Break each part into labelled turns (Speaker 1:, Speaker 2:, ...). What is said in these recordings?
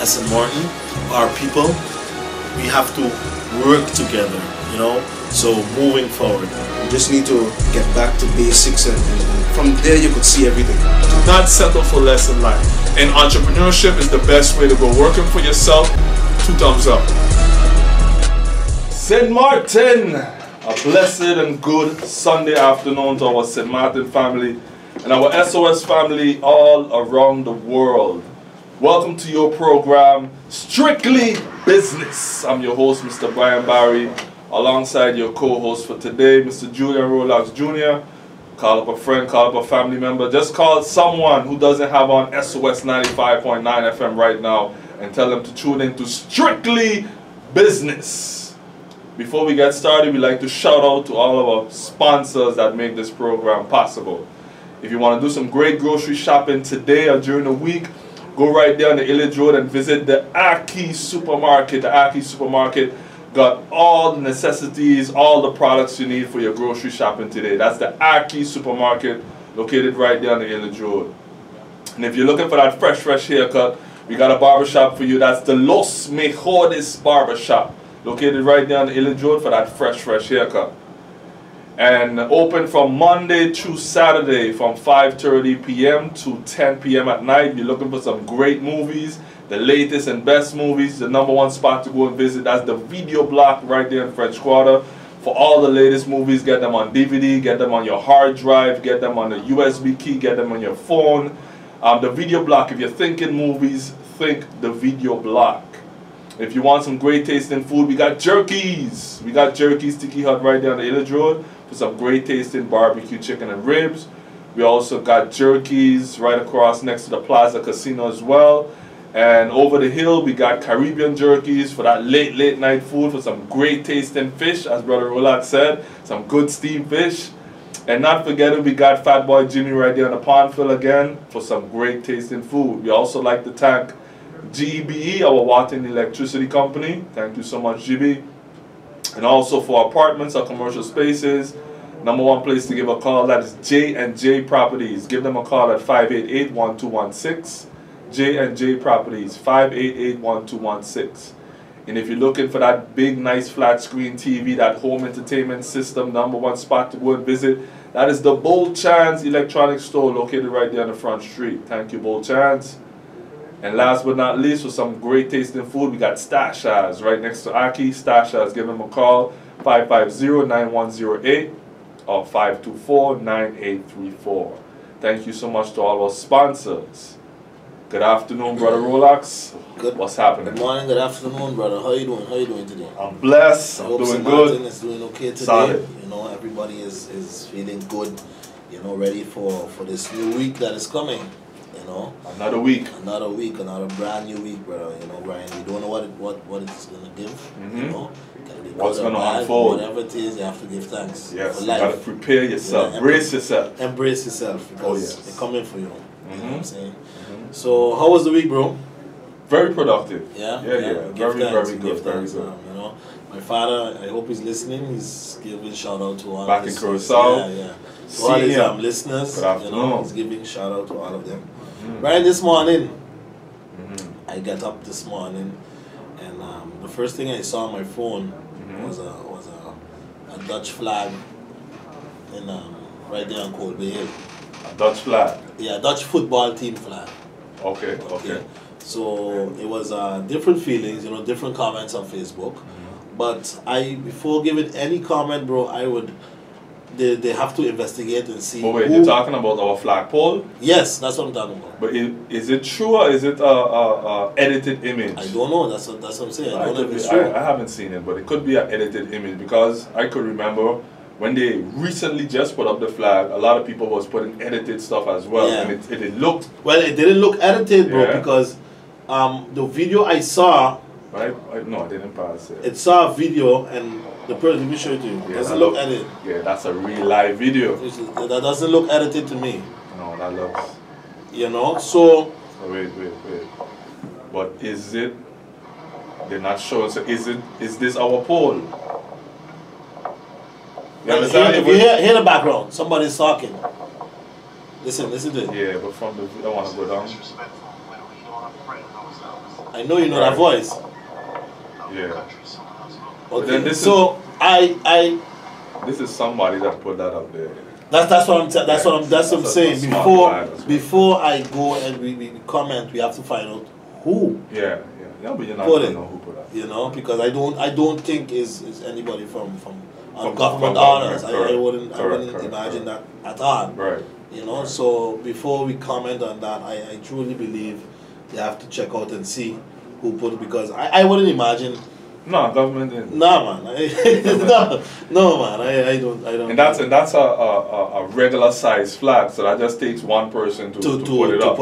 Speaker 1: St. Martin, our people, we have to work together, you know. So moving forward, you just need to get back to basics, and from there you could see everything.
Speaker 2: Do not settle for less in life. And entrepreneurship is the best way to go. Working for yourself, 2 thumbs up. St. Martin, a blessed and good Sunday afternoon to our St. Martin family and our SOS family all around the world. Welcome to your program, Strictly Business. I'm your host, Mr. Brian Barry, alongside your co-host for today, Mr. Julian Rolex Jr. Call up a friend, call up a family member. Just call someone who doesn't have on SOS 95.9 FM right now and tell them to tune in to Strictly Business. Before we get started, we'd like to shout out to all of our sponsors that make this program possible. If you want to do some great grocery shopping today or during the week, go right there on the Illidge Road and visit the Aki Supermarket. The Aki Supermarket got all the necessities, all the products you need for your grocery shopping today. That's the Aki Supermarket, located right there on the Illidge Road. And if you're looking for that fresh haircut, we got a barbershop for you. That's the Los Mejores Barbershop, located right there on the Illidge Road for that fresh haircut. And open from Monday through Saturday from 5:30 p.m. to 10 p.m. at night. You're looking for some great movies, the latest and best movies, the #1 spot to go and visit. That's the video block right there in French Quarter. For all the latest movies, get them on DVD, get them on your hard drive, get them on the USB key, get them on your phone. The video block, if you're thinking movies, think the video block. If you want some great tasting food, we got Jerky's. We got Jerky's Tiki Hut right there on the Illidge Road for some great tasting barbecue chicken and ribs. We also got Jerky's right across next to the Plaza Casino as well. And over the hill, we got Caribbean Jerky's for that late night food for some great tasting fish, as Brother Rolat said, some good steamed fish. And not forgetting, we got Fat Boy Jimmy right there on the Pondville again for some great tasting food. We also like to thank GEBE, our water and electricity company. Thank you so much, GB. And also for apartments or commercial spaces, #1 place to give a call, that is J&J Properties. Give them a call at 588-1216. J&J Properties, 588-1216. And if you're looking for that big, nice flat screen TV, that home entertainment system, #1 spot to go and visit, that is the Bold Chance Electronics Store located right there on the front street. Thank you, Bold Chance. And last but not least, for some great tasting food, we got Stashas right next to Aki. Stashas, give them a call, 550-9108 or 524-9834. Thank you so much to all our sponsors. Good afternoon, Brother Rolex.
Speaker 3: Good.
Speaker 2: What's happening?
Speaker 3: Good morning, good afternoon, brother. How you doing? How you doing today?
Speaker 2: I'm blessed. I'm doing
Speaker 3: St.
Speaker 2: good.
Speaker 3: Martin is doing okay today.
Speaker 2: Solid.
Speaker 3: You know, everybody is feeling good. You know, ready for this new week that is coming. You know,
Speaker 2: Another week,
Speaker 3: another brand new week, brother. You know, Brian, we don't know what it's gonna give. You know, can be
Speaker 2: what's
Speaker 3: good or
Speaker 2: gonna
Speaker 3: bad,
Speaker 2: unfold.
Speaker 3: Whatever it is, you have to give thanks.
Speaker 2: Yes,
Speaker 3: for
Speaker 2: you
Speaker 3: life.
Speaker 2: gotta prepare yourself,
Speaker 3: Yeah,
Speaker 2: brace yourself.
Speaker 3: Embrace yourself because
Speaker 2: yes.
Speaker 3: they're coming for you. You know what I'm saying? So, how was the week, bro?
Speaker 2: Very productive.
Speaker 3: Yeah.
Speaker 2: Very good.
Speaker 3: You
Speaker 2: Very
Speaker 3: know, my father, I hope he's listening. He's giving shout out to all
Speaker 2: Back
Speaker 3: his,
Speaker 2: in Curacao.
Speaker 3: to all his
Speaker 2: Senior.
Speaker 3: listeners.
Speaker 2: Good afternoon.
Speaker 3: You know, he's giving shout out to all of them. Right this morning, I got up this morning, and the first thing I saw on my phone was a Dutch flag in right there on Colby Hill.
Speaker 2: A Dutch flag.
Speaker 3: Yeah, Dutch football team flag.
Speaker 2: Okay.
Speaker 3: So it was different feelings, you know, different comments on Facebook. But before giving any comment, bro, they have to investigate and see.
Speaker 2: But wait, you're talking about our flagpole?
Speaker 3: Yes, that's what I'm talking about.
Speaker 2: But is it true or is it a edited image?
Speaker 3: I don't know. That's what I'm saying. I don't know if it's true.
Speaker 2: I haven't seen it, but it could be an edited image because I could remember when they recently just put up the flag, a lot of people was putting edited stuff as well, and it looked.
Speaker 3: Well, it didn't look edited, bro,
Speaker 2: Yeah.
Speaker 3: because the video I saw.
Speaker 2: No, I didn't pass it.
Speaker 3: It saw a video and the person, let me show it to you.
Speaker 2: Yeah,
Speaker 3: Doesn't look edited.
Speaker 2: Yeah, that's a real live video.
Speaker 3: That doesn't look edited to me.
Speaker 2: No, that looks.
Speaker 3: You know, so.
Speaker 2: Wait. But is it? They're not showing. So is this our pole? You understand?
Speaker 3: If you hear the background, somebody's talking. Listen to it.
Speaker 2: Yeah, but from the I want to go down.
Speaker 3: I know you know
Speaker 2: Right.
Speaker 3: that voice.
Speaker 2: Yeah.
Speaker 3: Okay.
Speaker 2: then this
Speaker 3: So
Speaker 2: This is somebody that put that up there.
Speaker 3: that's what I'm
Speaker 2: That's
Speaker 3: I'm
Speaker 2: a
Speaker 3: saying.
Speaker 2: smart
Speaker 3: Before
Speaker 2: flag as well.
Speaker 3: before I go and we comment, we have to find out who,
Speaker 2: Yeah, but you're not
Speaker 3: Put
Speaker 2: gonna
Speaker 3: it.
Speaker 2: know who put that.
Speaker 3: you know, because I don't think is anybody from
Speaker 2: From
Speaker 3: government
Speaker 2: government,
Speaker 3: orders. I
Speaker 2: correct,
Speaker 3: wouldn't
Speaker 2: correct,
Speaker 3: imagine that at all.
Speaker 2: Right.
Speaker 3: You know, so before we comment on that, I truly believe you have to check out and see who put it, because I wouldn't imagine.
Speaker 2: No, government didn't.
Speaker 3: Nah, man. No, man. I don't.
Speaker 2: And that's a regular size flag, so that just takes one person to put it up.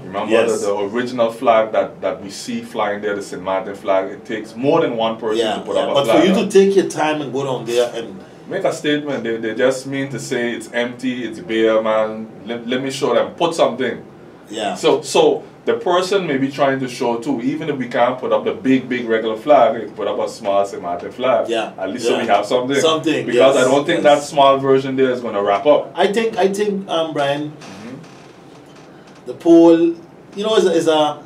Speaker 2: Remember
Speaker 3: Yes.
Speaker 2: the original flag that we see flying there, the St. Martin flag. It takes more than one person to put up a
Speaker 3: but
Speaker 2: flag.
Speaker 3: for you to take your time and go down there and
Speaker 2: Make a statement. They just mean to say it's empty, it's bare, man. Let me show them. Put something.
Speaker 3: yeah.
Speaker 2: So the person may be trying to show too, even if we can't put up the big regular flag, we can put up a small St. Martin flag.
Speaker 3: Yeah.
Speaker 2: At least so we have something.
Speaker 3: Something.
Speaker 2: Because
Speaker 3: yes,
Speaker 2: I don't think
Speaker 3: yes.
Speaker 2: that small version there is gonna wrap up.
Speaker 3: I think Brian, the poll, you know, is a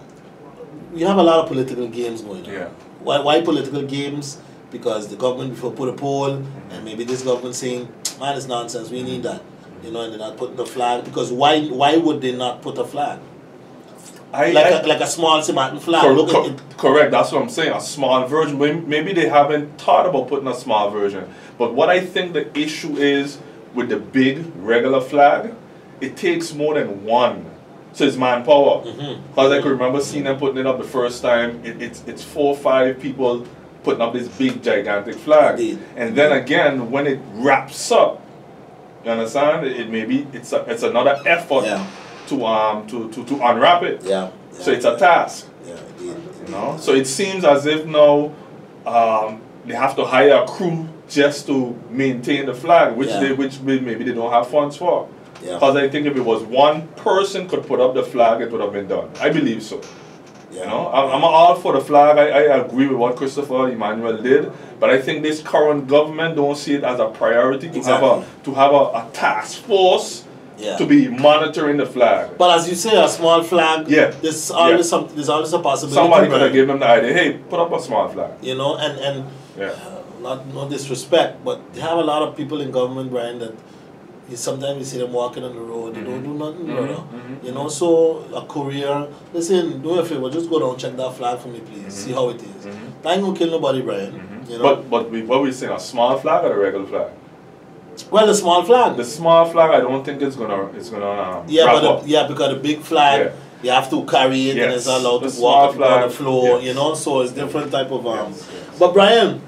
Speaker 3: you have a lot of political games going on.
Speaker 2: Yeah.
Speaker 3: Why political games? Because the government before put a poll, and maybe this government saying, man, it's nonsense, we need that. You know, and they're not putting the flag, because why would they not put a flag? Like a small St. Martin flag. Look at it.
Speaker 2: Correct, that's what I'm saying, a small version. Maybe they haven't thought about putting a small version. But what I think the issue is with the big regular flag, it takes more than one. So it's manpower. Because I could remember seeing them putting it up the first time, it's 4 or 5 people putting up this big gigantic flag.
Speaker 3: Indeed.
Speaker 2: And then again, when it wraps up, you understand? It's another effort to unwrap it.
Speaker 3: Yeah.
Speaker 2: So it's a task.
Speaker 3: Yeah, indeed.
Speaker 2: You know? So it seems as if now they have to hire a crew just to maintain the flag, which maybe they don't have funds for.
Speaker 3: Yeah.
Speaker 2: Because I think if it was one person could put up the flag, it would have been done. I believe so.
Speaker 3: Yeah.
Speaker 2: You know, I'm all for the flag. I agree with what Christopher Emmanuel did, but I think this current government don't see it as a priority to have a task force to be monitoring the flag.
Speaker 3: But as you say, a small flag.
Speaker 2: Yeah.
Speaker 3: There's always there's always a possibility.
Speaker 2: Somebody could have given them the idea. Hey, put up a small flag.
Speaker 3: You know, and
Speaker 2: Yeah.
Speaker 3: no disrespect, but they have a lot of people in government, Brian, that sometimes you see them walking on the road, they don't do nothing, brother. You know, so a courier, listen, do me a favor, just go down, check that flag for me, please, see how it is. That ain't gonna kill nobody, Brian. You know?
Speaker 2: But what we saying, a small flag or a regular flag?
Speaker 3: Well, the small flag.
Speaker 2: The small flag, I don't think it's gonna wrap up.
Speaker 3: Because the big flag, you have to carry it and it's not allowed to walk up on the floor, you know, so it's different type of But Brian,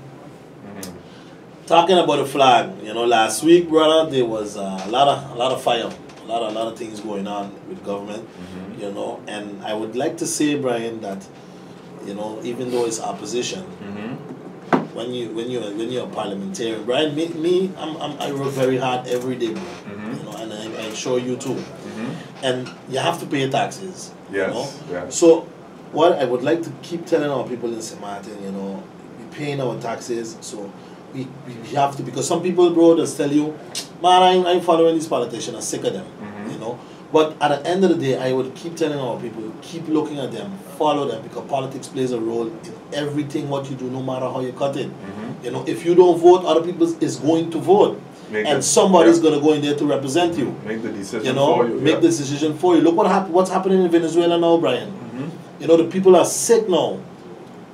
Speaker 3: talking about the flag, you know, last week, brother, there was a lot of fire, a lot of things going on with government, you know, and I would like to say, Brian, that, you know, even though it's opposition, when you're a parliamentarian, Brian, I work very hard every day, bro, you know, and I'm sure you too, and you have to pay taxes, you know. So what I would like to keep telling our people in St. Martin, you know, we're paying our taxes, so we have to, because some people, bro, just tell you, man, I'm following these politicians, I'm sick of them, you know. But at the end of the day, I would keep telling our people, keep looking at them, follow them, because politics plays a role in everything what you do, no matter how you cut it. You know, if you don't vote, other people is going to vote. And somebody's going to go in there to represent you.
Speaker 2: Make the decision
Speaker 3: you know,
Speaker 2: for you.
Speaker 3: Make the decision for you. Look what's happening in Venezuela now, Brian. You know, the people are sick now.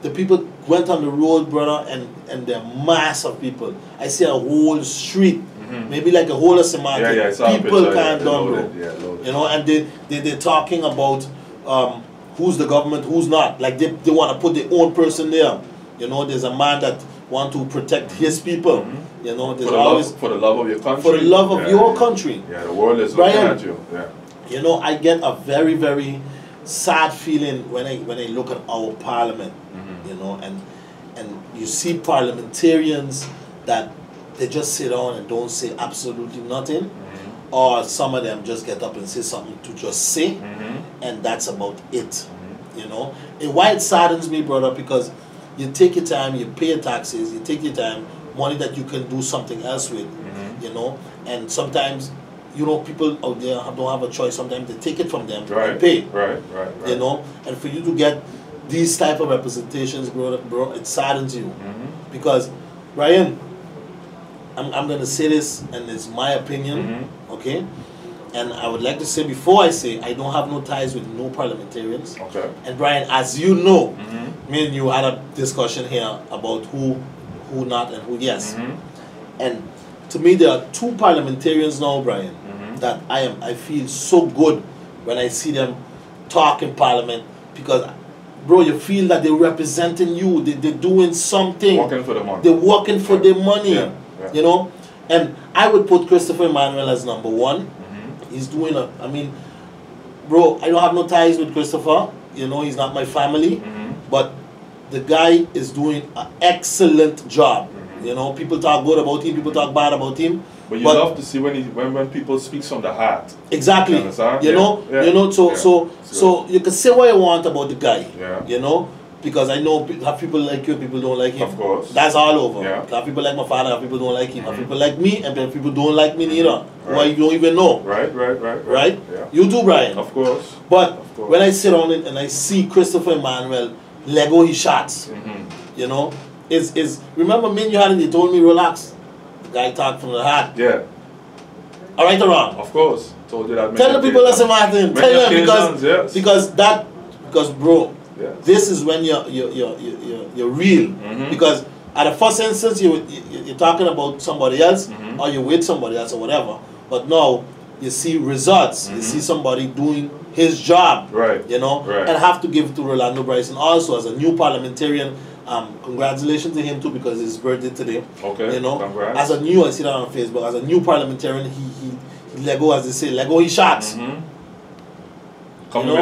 Speaker 3: The people went on the road, brother, and there are mass of people. I see a whole street, maybe like a whole of St. Martin. People can't down, bro. You know, and they're talking about who's the government, who's not. Like they want to put their own person there. You know, there's a man that want to protect his people. You know, there's
Speaker 2: for the love of your country.
Speaker 3: For the love of your country.
Speaker 2: Yeah, the world is looking at you.
Speaker 3: You know, I get a very, very sad feeling when I look at our parliament. You know, and you see parliamentarians that they just sit down and don't say absolutely nothing, or some of them just get up and say something to just say, and that's about it. You know, and why it saddens me, brother, because you take your time, you pay your taxes, you take your time, money that you can do something else with, you know, and sometimes, you know, people out there don't have a choice. Sometimes they take it from them and pay.
Speaker 2: Right.
Speaker 3: You know, and for you to get these type of representations, bro, it saddens you. Because, Brian, I'm going to say this, and it's my opinion, okay? And I would like to say, before I say, I don't have no ties with no parliamentarians.
Speaker 2: Okay.
Speaker 3: And Brian, as you know, me and you had a discussion here about who not, and who yes. And to me, there are two parliamentarians now, Brian, that I feel so good when I see them talk in Parliament, because, bro, you feel that they're representing you. They're doing something.
Speaker 2: Working for the money.
Speaker 3: They're working for their money.
Speaker 2: Yeah. Yeah.
Speaker 3: You know? And I would put Christopher Emmanuel as number one. He's doing I mean, bro, I don't have no ties with Christopher. You know, he's not my family. But the guy is doing an excellent job. You know, people talk good about him, people talk bad about him.
Speaker 2: But you love to see when people speak from the heart.
Speaker 3: Exactly.
Speaker 2: You understand?
Speaker 3: You know, you know. So you can say what you want about the guy.
Speaker 2: Yeah.
Speaker 3: You know, because I know have people like you, people don't like him.
Speaker 2: Of course.
Speaker 3: That's all over.
Speaker 2: Yeah.
Speaker 3: Have people like my father, have people don't like him. Have people like me, and then people don't like me neither. Who I don't even know.
Speaker 2: Right. Yeah.
Speaker 3: You do, Brian.
Speaker 2: Of course.
Speaker 3: But when I sit on it and I see Christopher Emmanuel Lego his shots, you know, is remember me and you had it, they told me relax. The guy talked from the heart.
Speaker 2: Yeah.
Speaker 3: All right or wrong?
Speaker 2: Of course. Told you that.
Speaker 3: Tell the people that's Martin. Tell them because bro, this is when you're real. Because at the first instance you're talking about somebody else or you're with somebody else or whatever. But now you see results. You see somebody doing his job.
Speaker 2: Right.
Speaker 3: You know?
Speaker 2: Right.
Speaker 3: And I have to give it to Rolando Bryson also as a new parliamentarian. Congratulations to him too, because it's his birthday today.
Speaker 2: Okay.
Speaker 3: You know,
Speaker 2: congrats.
Speaker 3: as a new, I see that on Facebook. As a new parliamentarian, he Lego, as they say, Lego his shots.
Speaker 2: Coming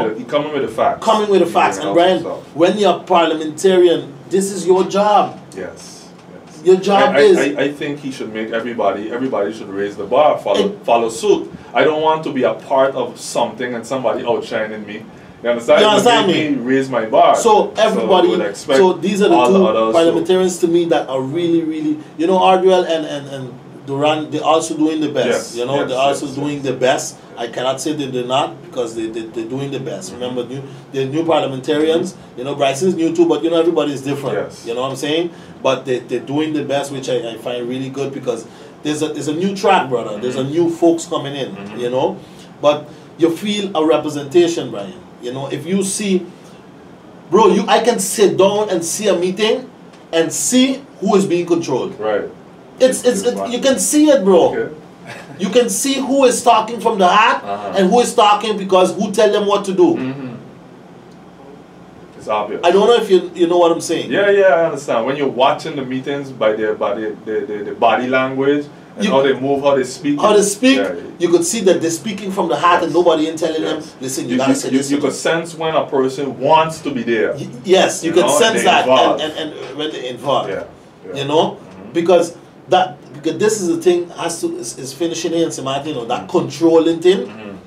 Speaker 2: with the facts.
Speaker 3: Coming with the facts. And Brian, when you're a parliamentarian, this is your job.
Speaker 2: Yes.
Speaker 3: Your job is.
Speaker 2: I think he should make everybody should raise the bar, follow suit. I don't want to be a part of something and somebody outshining me. You understand?
Speaker 3: You understand
Speaker 2: me? Raise my bar.
Speaker 3: So everybody, so these are the two parliamentarians to me that are really, really, you know, Ardwell and Duran, they're also doing the best.
Speaker 2: Yes,
Speaker 3: you know,
Speaker 2: yes,
Speaker 3: they're also
Speaker 2: yes,
Speaker 3: doing the best. I cannot say that they're not, because they're doing the best. Remember, they're new parliamentarians. You know, Bryson's new too, but you know, everybody's different.
Speaker 2: Yes.
Speaker 3: You know what I'm saying? But they're doing the best, which I find really good, because there's a new track, brother. There's a new folks coming in, you know. But you feel a representation, Brian. You know, if you see, bro, I can sit down and see a meeting and see who is being controlled.
Speaker 2: Right.
Speaker 3: It's you can see it, bro. Okay. You can see who is talking from the heart and who is talking because who tell them what to do.
Speaker 2: It's obvious.
Speaker 3: I don't know if you know what I'm saying.
Speaker 2: Yeah, I understand. When you're watching the meetings by their body language, and how they move, how they speak.
Speaker 3: You could see that they're speaking from the heart and nobody ain't telling them, listen, you gotta say this.
Speaker 2: You could sense when a person wants to be there.
Speaker 3: Yes, you can sense that and when they're involved. You know? Because this is the thing is finishing in St. Martin, you know, that controlling thing.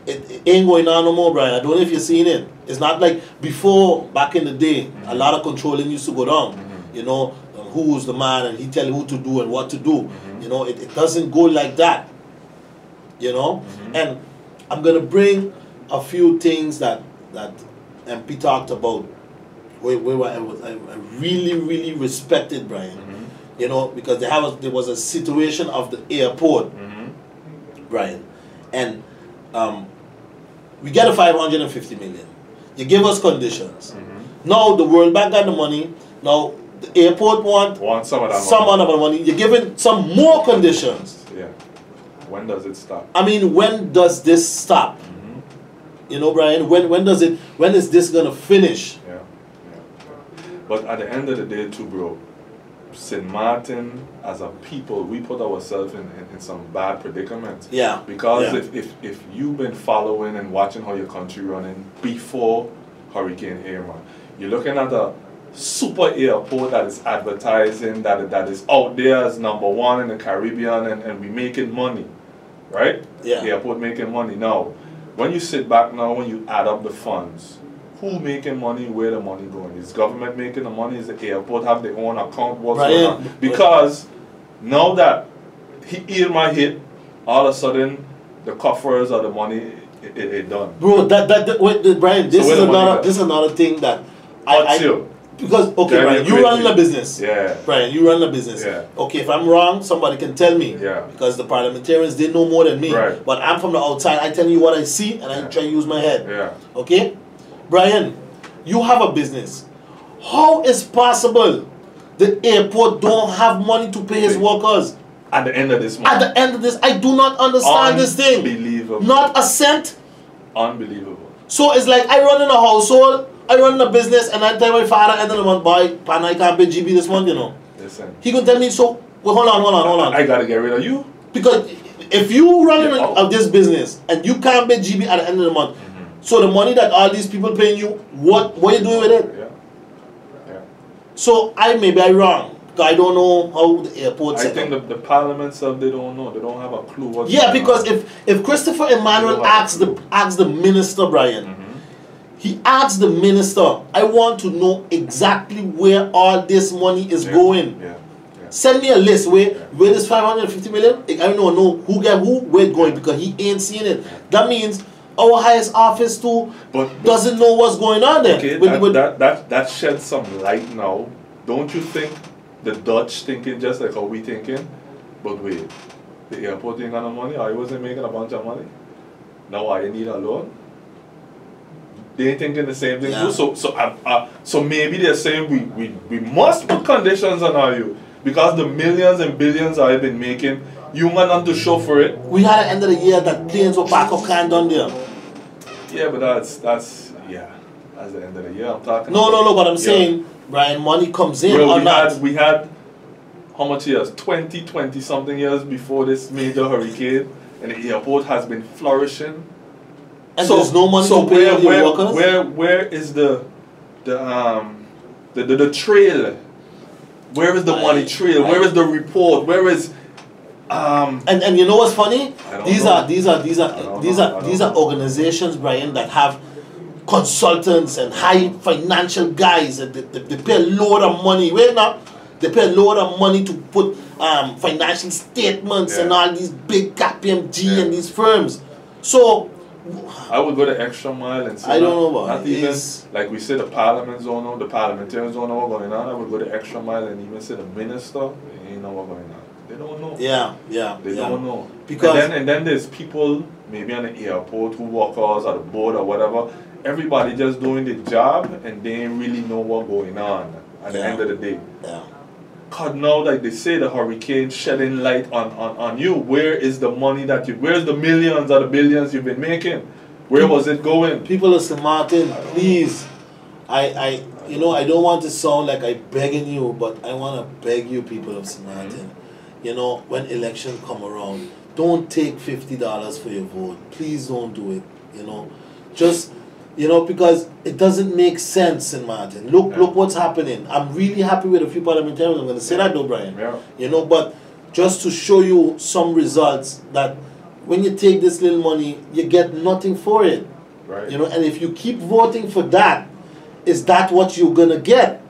Speaker 3: It ain't going on no more, Brian. I don't know if you've seen it. It's not like before, back in the day, a lot of controlling used to go down. You know, who's the man and he tell you who to do and what to do. You know, it doesn't go like that. You know? And I'm going to bring a few things that MP talked about where I really, really respected Brian. You know, because there was a situation of the airport, Brian. And we get a 550 million. You give us conditions. Now the World Bank got the money. Now the airport want some of that money. You're giving some more conditions.
Speaker 2: Yeah. When does it stop?
Speaker 3: I mean, when does this stop? You know, Brian, when is this gonna finish?
Speaker 2: Yeah. But at the end of the day too, bro, St. Martin as a people, we put ourselves in some bad predicaments.
Speaker 3: Yeah.
Speaker 2: Because if you've been following and watching how your country running before Hurricane Irma, you're looking at a super airport that is advertising that is out there as #1 in the Caribbean and we making money, right?
Speaker 3: Yeah.
Speaker 2: Airport making money. Now, when you sit back now, when you add up the funds, who making money, where the money going? Is government making the money? Is the airport have their own account? What's going on? Because now that Irma hit, all of a sudden the coffers or the money it done.
Speaker 3: Bro, wait, Brian, this is another thing that
Speaker 2: What's you?
Speaker 3: Because, okay, Brian, you run a business.
Speaker 2: Yeah.
Speaker 3: Brian, you run a business.
Speaker 2: Yeah.
Speaker 3: Okay, if I'm wrong, somebody can tell me.
Speaker 2: Yeah.
Speaker 3: Because the parliamentarians, they know more than me.
Speaker 2: Right.
Speaker 3: But I'm from the outside. I tell you what I see, and I try to use my head.
Speaker 2: Yeah.
Speaker 3: Okay? Brian, you have a business. How is possible the airport don't have money to pay his workers?
Speaker 2: At the end of this month.
Speaker 3: At the end of this, I do not understand this thing.
Speaker 2: Unbelievable.
Speaker 3: Not a cent.
Speaker 2: Unbelievable.
Speaker 3: So it's like I run in a household, I run a business, and I tell my father at the end of the month, boy, pan, I can't pay GB this month, you know.
Speaker 2: Listen.
Speaker 3: He gonna tell me, so, well, hold on.
Speaker 2: I gotta get rid of you.
Speaker 3: Because if you run of this business and you can't pay GB at the end of the month, so the money that all these people paying you, what are you doing with it?
Speaker 2: Yeah.
Speaker 3: So maybe I'm wrong. I don't know how the airport set
Speaker 2: I think the parliament self, they don't know. They don't have a clue what.
Speaker 3: Yeah, because if Christopher Emmanuel asks the minister, Brian, he asks the minister, I want to know exactly where all this money is going.
Speaker 2: Yeah.
Speaker 3: Send me a list where this 550 million, I don't know who get who, where it's going, because he ain't seeing it. That means our highest office too doesn't know what's going on there.
Speaker 2: Okay, that sheds some light now. Don't you think the Dutch thinking just like how we thinking? But wait, the airport ain't got no money, or he wasn't making a bunch of money. Now I need a loan. They ain't thinking the same thing too. So maybe they're saying we must put conditions on you because the millions and billions I've been making, you want not to show for it.
Speaker 3: We had at the end of the year that planes were back up kind down there.
Speaker 2: Yeah, but that's the end of the year I'm talking
Speaker 3: about. No, but I'm saying, Brian, money comes in or not.
Speaker 2: We had how much years? 20 something years before this major hurricane, and the airport has been flourishing.
Speaker 3: And there's no money to pay the workers?
Speaker 2: Where is the trail? Where is the money trail? Where is the report? Where is
Speaker 3: and you know what's funny? These are organizations, Brian, that have consultants and high financial guys. They pay a load of money. Wait now, they pay a load of money to put financial statements and all these big KPMG and these firms. So
Speaker 2: I would go the extra mile and say,
Speaker 3: I don't know about
Speaker 2: not even like we said, the parliament don't know, the parliamentarians don't know what's going on. I would go the extra mile and even say the minister, they ain't know what's going on. They don't know. They don't know.
Speaker 3: Because
Speaker 2: and then there's people maybe on the airport who workers or the board or whatever. Everybody just doing the job and they ain't really know what's going on at the end of the day. Cause now, like they say, the hurricane shedding light on you. Where is the money where's the millions or the billions you've been making? Where was it going?
Speaker 3: People of St. Martin, please. I don't want to sound like I'm begging you, but I want to beg you, people of St. Martin. You know, when election come around, don't take $50 for your vote. Please don't do it. You know, just because it doesn't make sense in Martin. Look what's happening. I'm really happy with a few parliamentarians. I'm going to say that though, Brian. You know, but just to show you some results that when you take this little money, you get nothing for it.
Speaker 2: Right.
Speaker 3: You know, and if you keep voting for that, is that what you're going to get?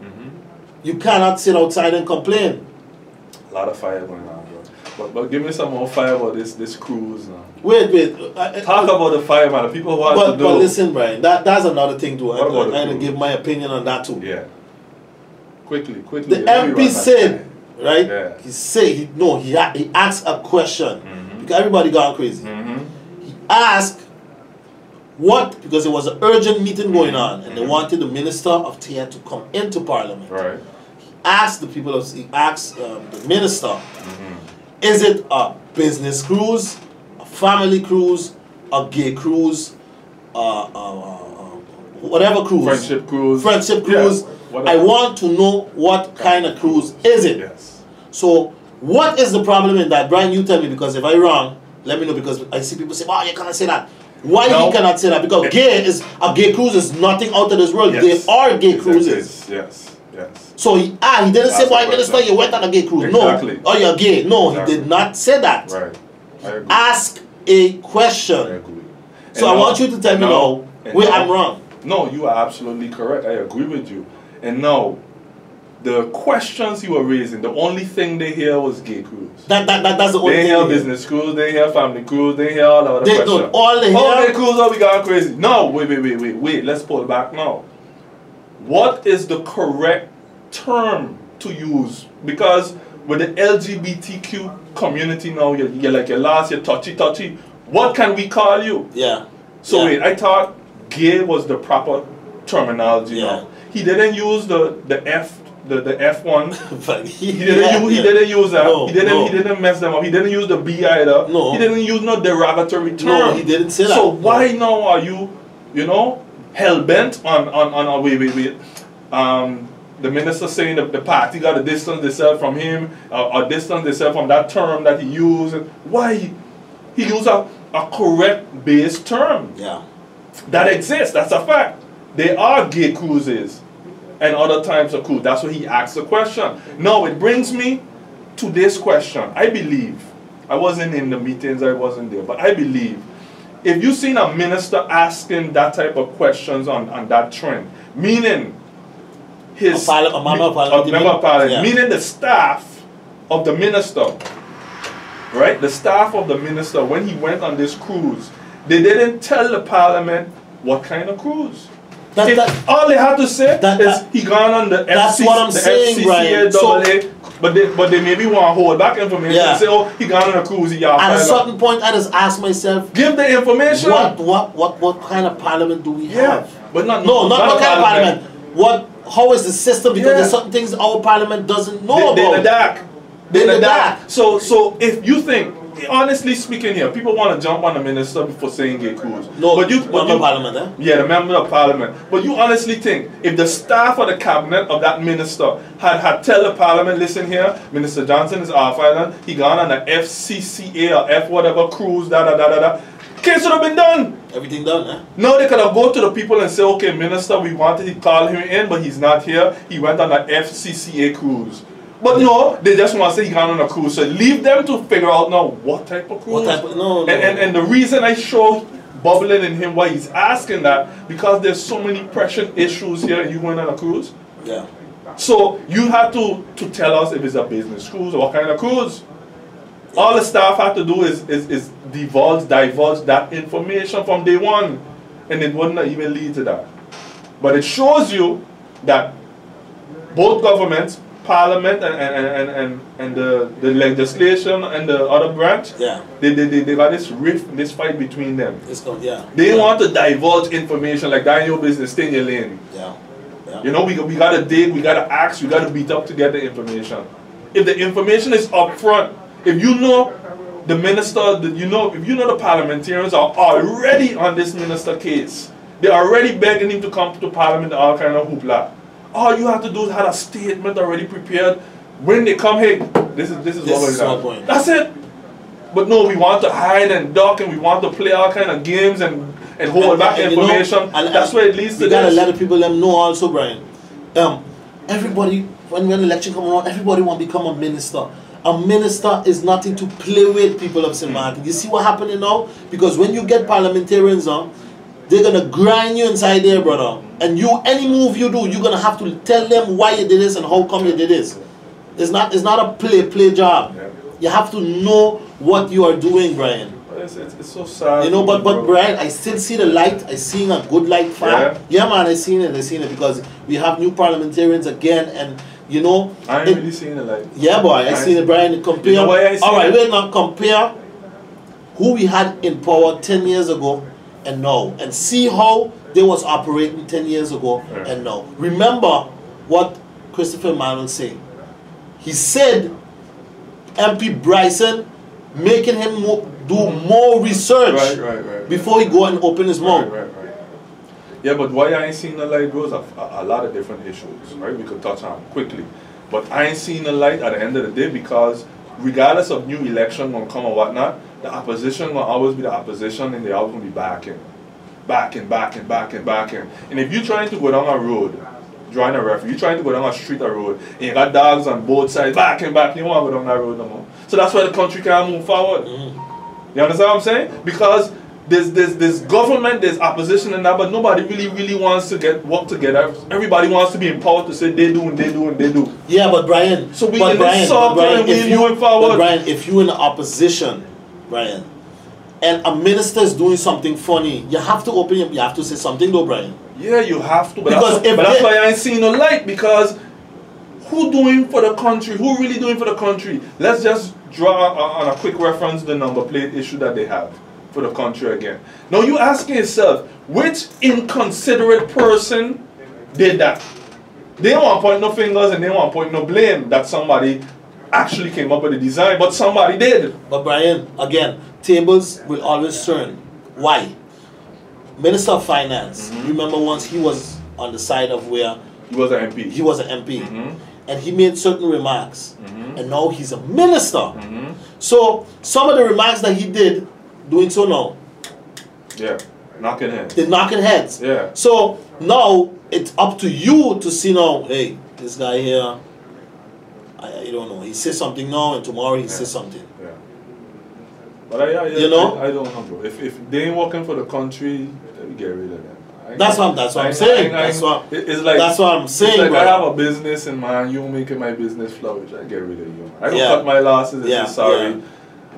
Speaker 3: You cannot sit outside and complain.
Speaker 2: A lot of fire going on, bro. But give me some more fire about this cruise now.
Speaker 3: Wait.
Speaker 2: Talk about the fire, man. The people who want to do.
Speaker 3: But listen, Brian, that's another thing too. I'm going to give my opinion on that too.
Speaker 2: Yeah. Quickly.
Speaker 3: The MP said, right? Yeah. He said he asked a question because everybody gone crazy. He asked because there was an urgent meeting going on and they wanted the Minister of TN to come into Parliament.
Speaker 2: Right.
Speaker 3: He asked the minister, is it a business cruise, a family cruise, a gay cruise, whatever cruise,
Speaker 2: friendship cruise.
Speaker 3: Yeah, I want to know what kind of cruise is it.
Speaker 2: Yes.
Speaker 3: So what is the problem in that? Brian, you tell me, because if I'm wrong, let me know, because I see people say, oh, you cannot say that. Why he cannot say that? Because a gay cruise is nothing out of this world.
Speaker 2: Yes.
Speaker 3: There are gay cruises.
Speaker 2: Yes.
Speaker 3: So he didn't say, "Why, Minister, you went on a gay cruise."
Speaker 2: Exactly.
Speaker 3: No. Oh, you're gay. No, he did not say that.
Speaker 2: Right. I agree.
Speaker 3: Ask a question.
Speaker 2: I agree.
Speaker 3: So I want you to tell me now where I'm wrong.
Speaker 2: No, you are absolutely correct. I agree with you. And now, the questions you were raising, the only thing they hear was gay cruise.
Speaker 3: That's the only thing.
Speaker 2: They hear business cruise, they hear family cruise, they hear all the other questions.
Speaker 3: All they hear.
Speaker 2: Oh, gay cruise, oh, we gone crazy. No, wait. Let's pull back now. what is the correct term to use? Because with the LGBTQ community now, you're like your last, you're touchy. What can we call you?
Speaker 3: Yeah.
Speaker 2: So wait, I thought gay was the proper terminology.
Speaker 3: Yeah.
Speaker 2: Now. He didn't use the F one. He
Speaker 3: He
Speaker 2: didn't use that.
Speaker 3: No,
Speaker 2: he didn't mess them up. He didn't use the B either.
Speaker 3: No.
Speaker 2: He didn't use no derogatory term.
Speaker 3: No, he didn't say that.
Speaker 2: So why now are you, hell bent on wait. The minister saying that the party got to distance themselves from him or distance themselves from that term that he used. Why he used a correct base term?
Speaker 3: Yeah.
Speaker 2: That exists. That's a fact. There are gay cruises and other types of cruise. That's what he asked the question. Now it brings me to this question. I believe, I wasn't in the meetings, I wasn't there, but I believe if you've seen a minister asking that type of questions on that trend, meaning his
Speaker 3: a member of parliament, yeah.
Speaker 2: meaning the staff of the minister, right? The staff of the minister, when he went on this cruise, they didn't tell the parliament what kind of cruise. All they had to say is he gone on the
Speaker 3: that's what I'm saying, Brian.
Speaker 2: But they maybe want to hold back information and say, oh, he gone on a cruise.
Speaker 3: At a certain point, I just ask myself,
Speaker 2: give the information.
Speaker 3: What kind of parliament do we have?
Speaker 2: But not
Speaker 3: what kind of parliament. How is the system? Because there's certain things our parliament doesn't know about.
Speaker 2: They're in the dark.
Speaker 3: They're in the dark.
Speaker 2: So if you think, honestly speaking here, people want to jump on the minister for saying gay cruise.
Speaker 3: No, but you parliament, eh?
Speaker 2: Yeah, the member of parliament. But you honestly think if the staff of the cabinet of that minister had tell the parliament, listen here, Minister Johnson is off island, he gone on the FCCA or F whatever cruise, case would have been done.
Speaker 3: Everything done, eh?
Speaker 2: No, they could have go to the people and say, okay, minister, we wanted to call him in, but he's not here. He went on the FCCA cruise. But no, they just want to say he gone on a cruise. So leave them to figure out now what type of cruise. And the reason I show bubbling in him why he's asking that, because there's so many pressing issues here and you going on a cruise.
Speaker 3: Yeah.
Speaker 2: So you have to tell us if it's a business cruise or what kind of cruise. All the staff have to do is divulge that information from day one, and it wouldn't even lead to that. But it shows you that both governments, parliament and the legislation and the other branch, they got this rift, this fight between them. They want to divulge information like that in your business, stay in your lane. We gotta dig, we gotta ask, we gotta beat up to get the information. If the information is up front, if you know the minister, if you know the parliamentarians are already on this minister case, they're already begging him to come to parliament, all kind of hoopla. All you have to do is have a statement already prepared. When they come, hey, this is what we're doing. That's it. But no, we want to hide and duck, and we want to play all kind of games and hold back information. That's where it leads to this.
Speaker 3: You gotta let the people know also, Brian. Everybody, when election come around, everybody want to become a minister. A minister is nothing to play with, people of St. Martin. You see what happening now? Because when you get parliamentarians on, they're going to grind you inside there, brother. And any move you do, you're going to have to tell them why you did this and how come you did this. It's not a play job. Yeah. You have to know what you are doing, Brian.
Speaker 2: It's so sad.
Speaker 3: But Brian, I still see the light. I seen a good light fire. Yeah, man, I seen it because we have new parliamentarians again, and
Speaker 2: I ain't really seen the light.
Speaker 3: Yeah, boy, I seen it, Brian. Compare. Alright, wait now. Compare who we had in power 10 years ago and now, and see how they was operating 10 years ago and now. Remember what Christopher Manuel said. He said MP Bryson making him do more research before he go and open his mouth.
Speaker 2: Yeah, but why I ain't seen the light, bro, is a lot of different issues, right? We could touch on quickly. But I ain't seen the light at the end of the day because regardless of new election gonna come or whatnot, the opposition will always be the opposition and they always gonna be backing. And if you're trying to go down a road, drawing a referee, you're trying to go down a street or road, and you got dogs on both sides, back, you don't want to go down that road no more. So that's why the country can't move forward. You understand what I'm saying? Because there's government, there's opposition and that, but nobody really wants to work together. Everybody wants to be empowered to say they do.
Speaker 3: Yeah, but Brian,
Speaker 2: so we in this circle and we moving forward.
Speaker 3: But Brian, if you're in the opposition, Brian, and a minister is doing something funny, you have to you have to say something though, Brian.
Speaker 2: Yeah, you have to. But
Speaker 3: Because
Speaker 2: that's why I ain't seen no light, because who doing for the country? Who really doing for the country? Let's just draw on a quick reference the number plate issue that they have for the country again. Now you asking yourself, which inconsiderate person did that? They don't want to point no fingers and they don't want to point no blame that somebody actually came up with the design, but somebody did.
Speaker 3: But Brian, again, tables will always turn. Why? Minister of Finance, remember once he was on the side of where
Speaker 2: He was an MP.
Speaker 3: he was an MP, and he made certain remarks, and now he's a minister. So some of the remarks that he did, doing so now,
Speaker 2: Yeah, knocking heads.
Speaker 3: they're knocking heads.
Speaker 2: Yeah.
Speaker 3: So now it's up to you to see now, hey, this guy here, I don't know, he says something now and tomorrow he says something.
Speaker 2: Yeah. But
Speaker 3: You know?
Speaker 2: I don't know, bro. If they ain't working for the country, let me get rid of them.
Speaker 3: That's what I'm saying. That's what I'm saying.
Speaker 2: It's like
Speaker 3: bro.
Speaker 2: I have a business and man, you making my business flourish. I get rid of you. I don't
Speaker 3: Yeah.
Speaker 2: cut my losses and
Speaker 3: Yeah,
Speaker 2: say sorry.
Speaker 3: yeah.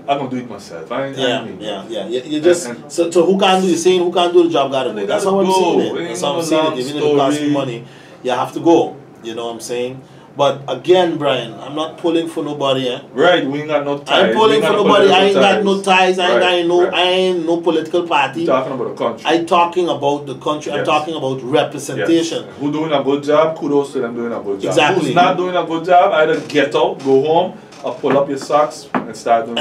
Speaker 2: I'm gonna do it myself. I
Speaker 3: Yeah,
Speaker 2: mean,
Speaker 3: yeah. You just so who can't do? You're saying who can't do the job gotta go. That's what I'm saying. That's what I'm saying. Even if it costs you money, you have to go. You know what I'm saying? But again, Brian, I'm not pulling for nobody.
Speaker 2: Right, we ain't got no ties.
Speaker 3: I ain't pulling for nobody. I ain't got no ties.
Speaker 2: Right,
Speaker 3: I ain't no political party.
Speaker 2: You're talking about the country.
Speaker 3: I'm talking about the country. I'm
Speaker 2: Yes.
Speaker 3: talking about representation.
Speaker 2: Yes. Who doing a good job? Kudos to them doing a good job.
Speaker 3: Exactly.
Speaker 2: Who's not doing a good job? Either get out, go home, or pull up your socks and start doing.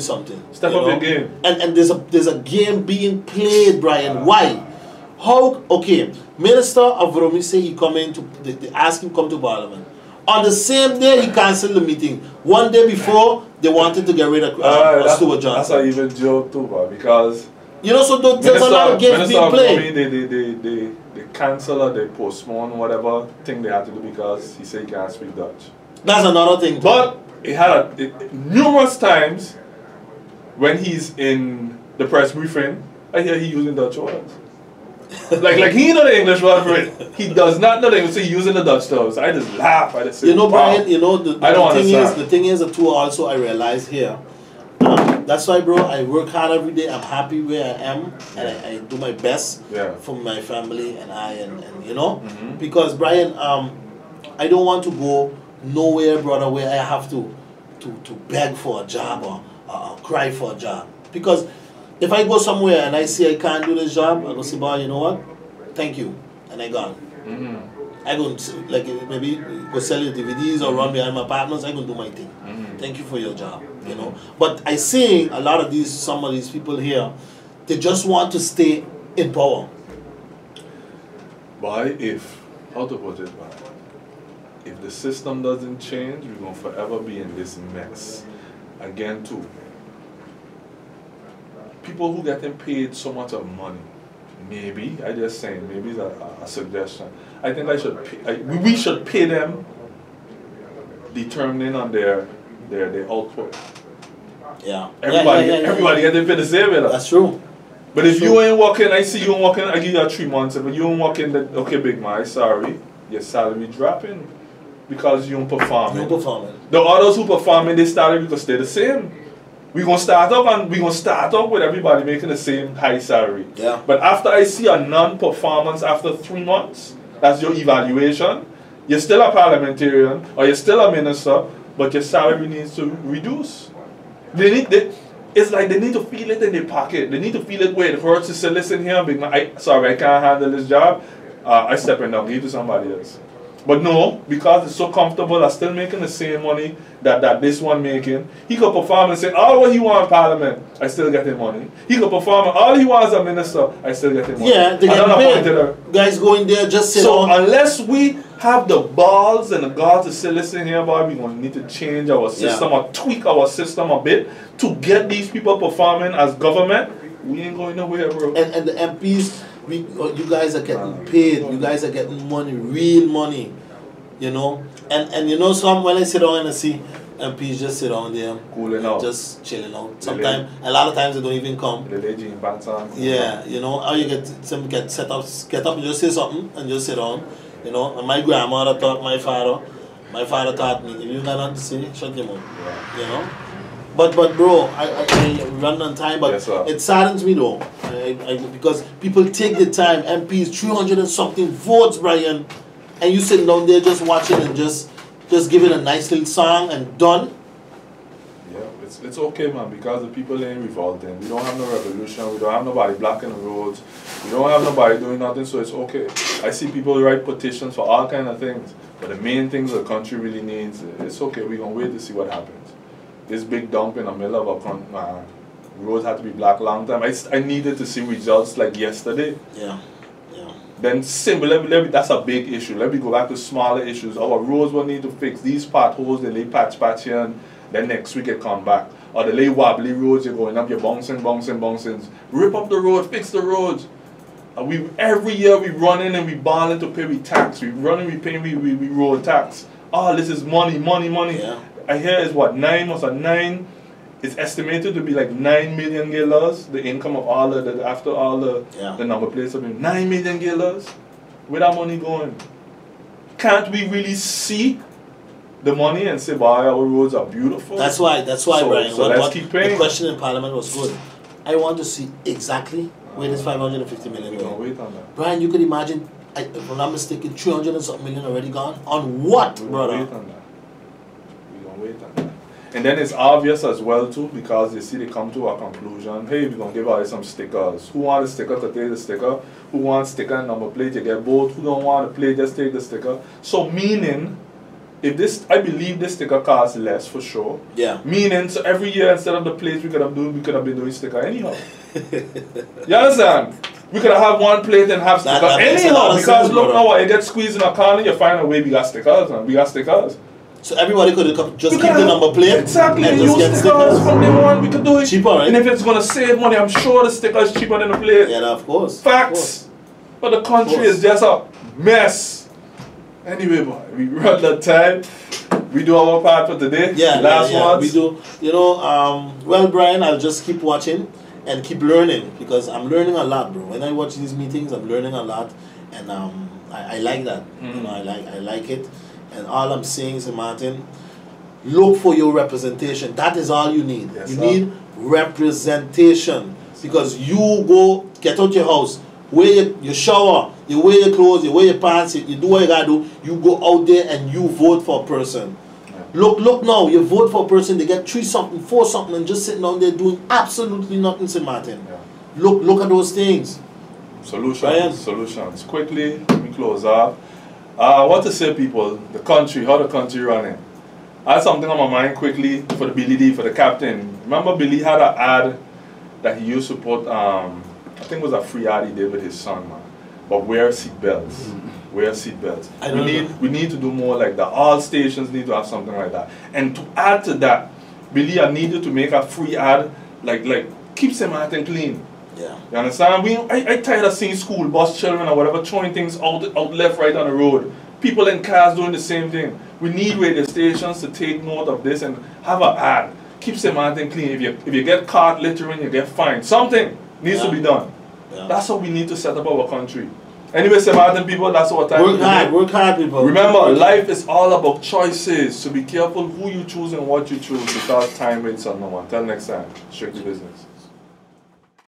Speaker 3: Something.
Speaker 2: Step
Speaker 3: you
Speaker 2: up
Speaker 3: know?
Speaker 2: your game.
Speaker 3: And there's a game being played, Brian. Why? How? Okay, Minister of Romi say he come in to they ask him come to Parliament. On the same day he cancelled the meeting. One day before they wanted to get rid of Stuart Johnson.
Speaker 2: That's an even joke too, bro, because
Speaker 3: you know, so there's a lot of games being played.
Speaker 2: They cancel or they postpone whatever thing they had to do because he said he can't speak Dutch.
Speaker 3: That's another thing.
Speaker 2: But it had numerous times when he's in the press briefing, I hear he using Dutch words. like he know the English word for it. He does not know the English, so he using the Dutch terms. I just laugh. I just say,
Speaker 3: you know,
Speaker 2: wow.
Speaker 3: Brian, you know, the thing is, the two also I realize here. That's why, bro, I work hard every day. I'm happy where I am, and I do my best for my family and you know, because Brian, I don't want to go nowhere, brother, where I have to beg for a job or cry for a job. Because if I go somewhere and I see I can't do this job, I go say, boy, you know what? Thank you, and I gone. I go like maybe go sell your DVDs or run behind my partners. I go do my thing. Thank you for your job, you know. But I see a lot of some of these people here, they just want to stay in power.
Speaker 2: Boy, how to put it, boy, if the system doesn't change, we're gonna forever be in this mess. Again, too. People who getting paid so much of money, maybe, I just saying, maybe it's a suggestion. I think we should pay them determining on their output.
Speaker 3: Yeah.
Speaker 2: Everybody getting paid the same way.
Speaker 3: That's true.
Speaker 2: But if you ain't working, I see you ain't working, I give you 3 months. If you ain't working, okay, big man, sorry, your salary dropping because you ain't performing. The others who performing, they started because they're the same. We're gonna start up with everybody making the same high salary.
Speaker 3: Yeah.
Speaker 2: But after I see a non-performance after 3 months, that's your evaluation. You're still a parliamentarian or you're still a minister, but your salary needs to reduce. It's like they need to feel it in their pocket. They need to feel it where it hurts to say, listen here, big man, I can't handle this job. I step in now, give it to somebody else. But no, because it's so comfortable, I'm still making the same money that this one making. He could perform and say, all what he want in Parliament, I still get him money. He could perform all he wants as a minister, I still get him money.
Speaker 3: Yeah, they get paid. Guys go in there, just sit
Speaker 2: so
Speaker 3: down.
Speaker 2: Unless we have the balls and the guts to say, listen here, boy, we're going to need to change our system or tweak our system a bit to get these people performing as government, we ain't going nowhere, bro.
Speaker 3: And the MPs, you guys are getting paid. You guys are getting money, real money, you know. And you know, when I sit down and I see MPs just sit down there,
Speaker 2: cooling out,
Speaker 3: just chilling out. Sometimes, a lot of times they don't even come. Yeah, you know, how you get set up, get up and just say something and just sit down, you know. And my grandmother taught my father taught me, if you got nothing to say, shut your mouth, you know. But bro, I run on time, but
Speaker 2: Yes, sir.
Speaker 3: it saddens me though, because people take the time, MPs, 300 and something votes, Brian, and you sitting down there just watching and just giving a nice little song and done.
Speaker 2: Yeah, it's okay, man, because the people ain't revolting. We don't have no revolution. We don't have nobody blocking the roads. We don't have nobody doing nothing, so it's okay. I see people write petitions for all kind of things, but the main things the country really needs, it's okay. We're gonna wait to see what happens. This big dump in the middle of a roads had to be black long time. I needed to see results like yesterday.
Speaker 3: Yeah.
Speaker 2: Then that's a big issue. Let me go back to smaller issues. Our roads will need to fix these potholes. They lay patch here, and then next week it come back. Or they lay wobbly roads. You're going up, you're bouncing. Rip up the road, fix the roads. Every year we run in and we balling to pay we tax. We run and we pay we road tax. Oh, this is money.
Speaker 3: Yeah.
Speaker 2: I hear it's what, 9. It's estimated to be like $9 million, the income of all the after all the number plates have been $9 million. Where that money going? Can't we really see the money and say, "Boy, our roads are beautiful"?
Speaker 3: That's why, Brian.
Speaker 2: So let's keep paying.
Speaker 3: The question in Parliament was good. I want to see exactly where this 550 million
Speaker 2: We're gonna
Speaker 3: going.
Speaker 2: wait on that.
Speaker 3: Brian, you could imagine, if I'm not mistaken, 300 and something million already gone. On what, brother?
Speaker 2: We're gonna wait on that. And then it's obvious as well too, because they see they come to a conclusion. Hey, we're gonna give out some stickers. Who wants a sticker to take the sticker? Who wants sticker and number plate? You get both. Who don't want a plate? Just take the sticker. So meaning, I believe this sticker costs less for sure.
Speaker 3: Yeah.
Speaker 2: Meaning, so every year instead of the plates we could have been doing sticker anyhow. You understand? We could have one plate and have sticker
Speaker 3: That makes a lot
Speaker 2: anyhow,
Speaker 3: of
Speaker 2: because
Speaker 3: sense,
Speaker 2: look
Speaker 3: brother.
Speaker 2: now, you get squeezed in a corner, you find a way. We got stickers, and we got stickers.
Speaker 3: So everybody could have just
Speaker 2: We
Speaker 3: keep
Speaker 2: could
Speaker 3: the number plate
Speaker 2: exactly,
Speaker 3: and
Speaker 2: and
Speaker 3: just
Speaker 2: use
Speaker 3: get
Speaker 2: stickers
Speaker 3: stickers.
Speaker 2: from day one. We could do it
Speaker 3: Cheaper, right?
Speaker 2: And if it's gonna save money, I'm sure the sticker is cheaper than the plate.
Speaker 3: Yeah, of course.
Speaker 2: Facts. But the country is just a mess. Anyway, boy, we run the time. We do our part for today.
Speaker 3: Yeah,
Speaker 2: last ones.
Speaker 3: we do. You know, well, Brian, I'll just keep watching and keep learning, because I'm learning a lot, bro. When I watch these meetings, I'm learning a lot, and I like that. You know, I like it. And all I'm saying is, Martin, look for your representation. That is all you need.
Speaker 2: Yes,
Speaker 3: you
Speaker 2: sir.
Speaker 3: need representation, because you go get out your house, wear your shower, you wear your clothes, you wear your pants, you do what you gotta do. You go out there and you vote for a person. Look now, you vote for a person, they get 3 something, 4 something, and just sitting down there doing absolutely nothing, St. Martin.
Speaker 2: Yeah.
Speaker 3: Look at those things. Brian.
Speaker 2: Solutions. Quickly, let me close off. What to say, people? The country, how the country running. I had something on my mind quickly for the Billy D, for the captain. Remember Billy had an ad that he used to put, I think it was a free ad he did with his son, man. But wear seatbelts. Wear seatbelts. We need to do more like that. All stations need to have something like that. And to add to that, Billy, I needed to make a free ad like keep St. Martin clean.
Speaker 3: Yeah.
Speaker 2: You understand? I tired of seeing school bus children or whatever throwing things out left, right on the road. People in cars doing the same thing. We need radio stations to take note of this and have an ad. Keep St. Martin clean. If you get caught littering, you get fined. Something needs to be done.
Speaker 3: Yeah.
Speaker 2: That's how we need to set up our country. Anyway, St. Martin people, that's our time.
Speaker 3: Work hard, people.
Speaker 2: Remember, life is all about choices. So be careful who you choose and what you choose, because time waits on no one. Until next time, strictly business.